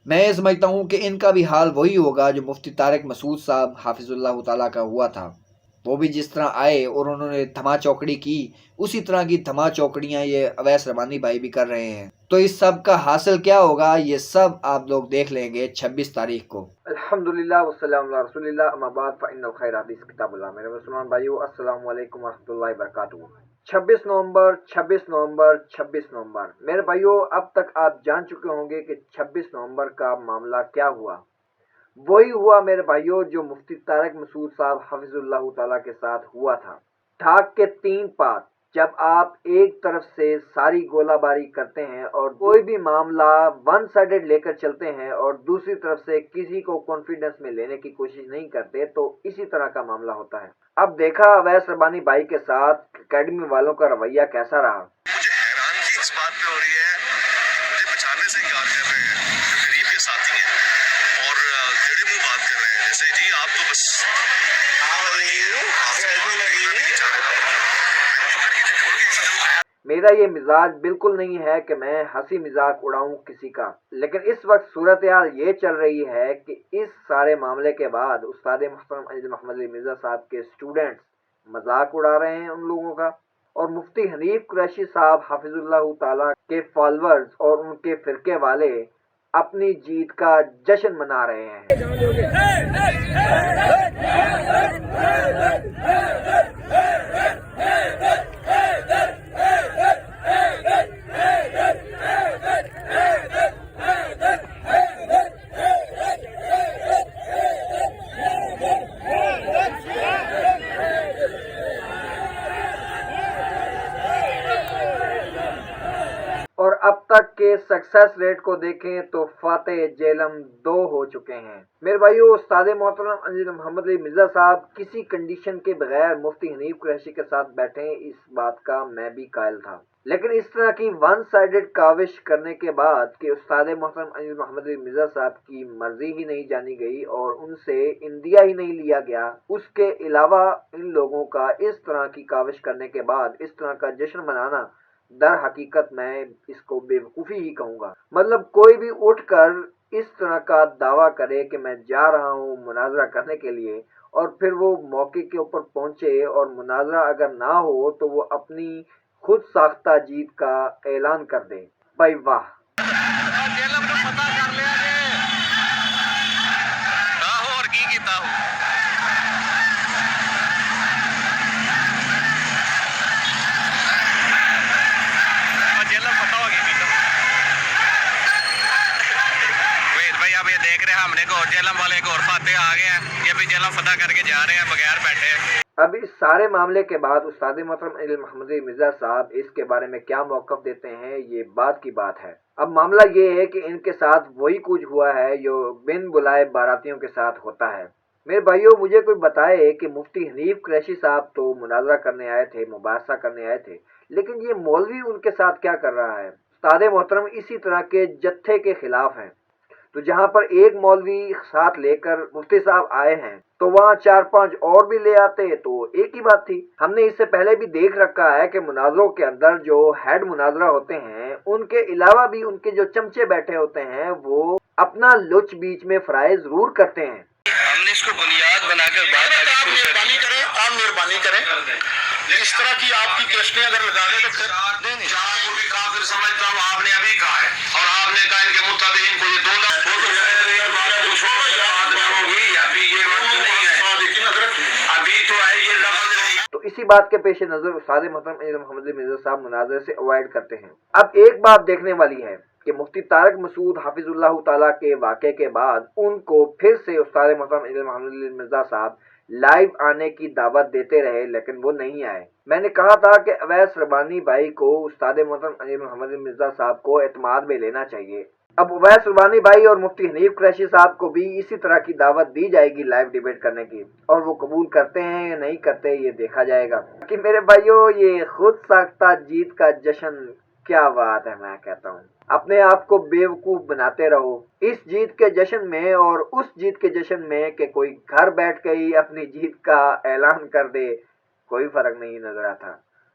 मैं ये समझता हूँ कि इनका भी हाल वही होगा जो मुफ्ती तारिक मसूद साहब हाफिजुल्लाह ताला का हुआ था। वो भी जिस तरह आए और उन्होंने धमा चौकड़ी की, उसी तरह की धमा चौकड़ियाँ ये अवैस रबानी भाई भी कर रहे हैं। तो इस सब का हासिल क्या होगा, ये सब आप लोग देख लेंगे 26 तारीख को। अल्हम्दुलिल्लाह वस्सलाम अला रसूलिल्लाह, अम्मा बाद फ़इन्नल खैर हदीस किताबुल्लाह। मेरे मुसलमान भाइयों, अस्सलाम वालेकुम वरहमतुल्लाहि वबरकातुहू। 26 नवंबर, 26 नवंबर, 26 नवंबर। मेरे भाइयों, अब तक आप जान चुके होंगे कि 26 नवंबर का मामला क्या हुआ। वही हुआ मेरे भाइयों जो मुफ्ती तारिक मसूद साहब हफिजुल्लाह ताला के साथ हुआ था। ठाक के 3 पात। जब आप एक तरफ से सारी गोलाबारी करते हैं और कोई भी मामला वन साइडेड लेकर चलते हैं और दूसरी तरफ से किसी को कॉन्फिडेंस में लेने की कोशिश नहीं करते, तो इसी तरह का मामला होता है। अब देखा अवैस रबानी भाई के साथ एकेडमी वालों का रवैया कैसा रहा। मुझे हैरानगी इस बात पे हो रही है, मुझे पहचानने से इनकार कर रहे हैं, जो करीब के साथी हैं और टेढ़े मुंह बात कर रहे हैं, जैसे जी आप तो बस मेरा ये मिजाज बिल्कुल नहीं है कि मैं हंसी मजाक उड़ाऊं किसी का, लेकिन इस वक्त सूरत हाल ये चल रही है कि इस सारे मामले के बाद उस्ताद मोहतरम अली मोहम्मद अली मिर्जा साहब के स्टूडेंट्स मजाक उड़ा रहे हैं उन लोगों का, और मुफ्ती हनीफ कुरैशी साहब हाफिजुल्लाह ताला के फॉलोअर्स और उनके फिरके वाले अपनी जीत का जश्न मना रहे हैं। और अब तक के सक्सेस रेट को देखें तो फातेह जेलम 2 हो चुके हैं। मेरे भाइयों, उस्ताद मोहतरम अली मोहम्मद अली मिर्जा साहब किसी कंडीशन के बगैर मुफ्ती हनीफ कुरैशी के साथ बैठे, इस बात का मैं भी कायल था। लेकिन इस तरह की वन साइडेड काविश करने के बाद कि उस्ताद मोहतरम अली मोहम्मद अली मिर्जा साहब की मर्जी ही नहीं जानी गई और उनसे इंदिया ही नहीं लिया गया, उसके अलावा इन लोगों का इस तरह की काविश करने के बाद इस तरह का जश्न मनाना, दर हकीकत मैं इसको बेवकूफ़ी ही कहूँगा। मतलब कोई भी उठकर इस तरह का दावा करे कि मैं जा रहा हूँ मुनाजरा करने के लिए, और फिर वो मौके के ऊपर पहुंचे और मुनाजरा अगर ना हो तो वो अपनी खुद साख्ता जीत का ऐलान कर दे। भाई वाह। अब ये देख रहे हैं हमने को जेलम वाले को और फातेह आ गए हैं, ये भी जेलम फतह करके जा रहे हैं बगैर बैठे। अब इस सारे मामले के बाद उस्ताद मोहतरम अली मोहम्मद अली मिर्जा साहब इसके बारे में क्या मौक़िफ़ देते हैं, ये बात की बात है। अब मामला ये है कि इनके साथ वही कुछ हुआ है जो बिन बुलाए बारातियों के साथ होता है। मेरे भाइयों, मुझे कोई बताए कि मुफ्ती हनीफ कुरैशी साहब तो मुनाजरा करने आए थे, मुबाहसा करने आए थे, लेकिन ये मौलवी उनके साथ क्या कर रहा है। उस्ताद मोहतरम इसी तरह के जत्थे के खिलाफ हैं, तो जहां पर एक मौलवी साथ लेकर मुफ्ती साहब आए हैं तो वहां 4-5 और भी ले आते तो एक ही बात थी। हमने इससे पहले भी देख रखा है कि मुनाजरों के अंदर जो हेड मुनाजरा होते हैं, उनके अलावा भी उनके जो चमचे बैठे होते हैं वो अपना लुच बीच में फ्राई जरूर करते हैं। हमने इसको बुनियाद बनाकर बात आप मेहरबानी करें इस तरह की आपकी क्वेश्चन अगर लगा दें तो फिर चार को भी काफिर समझता हूँ, आपने अभी कहा है और आपने कहा इनके मुत्तबीन को ये 2 लाख अभी ये नहीं है, लेकिन अभी तो है ये लफ्ज़। तो इसी बात के पेश नजर उस्ताद मोहतरम अली मोहम्मद अली मिर्जा साहब मुनाजरे से अवॉइड करते हैं। अब एक बात देखने वाली है कि मुफ्ती तारिक मसूद हाफिजुल्लाह ताला के वाक़े के बाद उनको फिर से उस्ताद मोहतरम अली मोहम्मद अली मिर्जा साहब लाइव आने की दावत देते रहे, लेकिन वो नहीं आए। मैंने कहा था कि अवैस रबानी भाई को उस्ताद मोहतरम अली मोहम्मद अली मिर्जा साहब को एतमाद में लेना चाहिए। अब अवैस रबानी भाई और मुफ्ती हनीफ कुरैशी साहब को भी इसी तरह की दावत दी जाएगी लाइव डिबेट करने की, और वो कबूल करते हैं या नहीं करते ये देखा जाएगा। कि मेरे भाइयों, ये खुद साख्ता जीत का जश्न क्या बात है। मैं कहता हूँ अपने आप को बेवकूफ बनाते रहो इस जीत के जश्न में और उस जीत के जश्न में कि कोई घर बैठ के ही अपनी जीत का ऐलान कर दे, कोई फर्क नहीं नजर आता।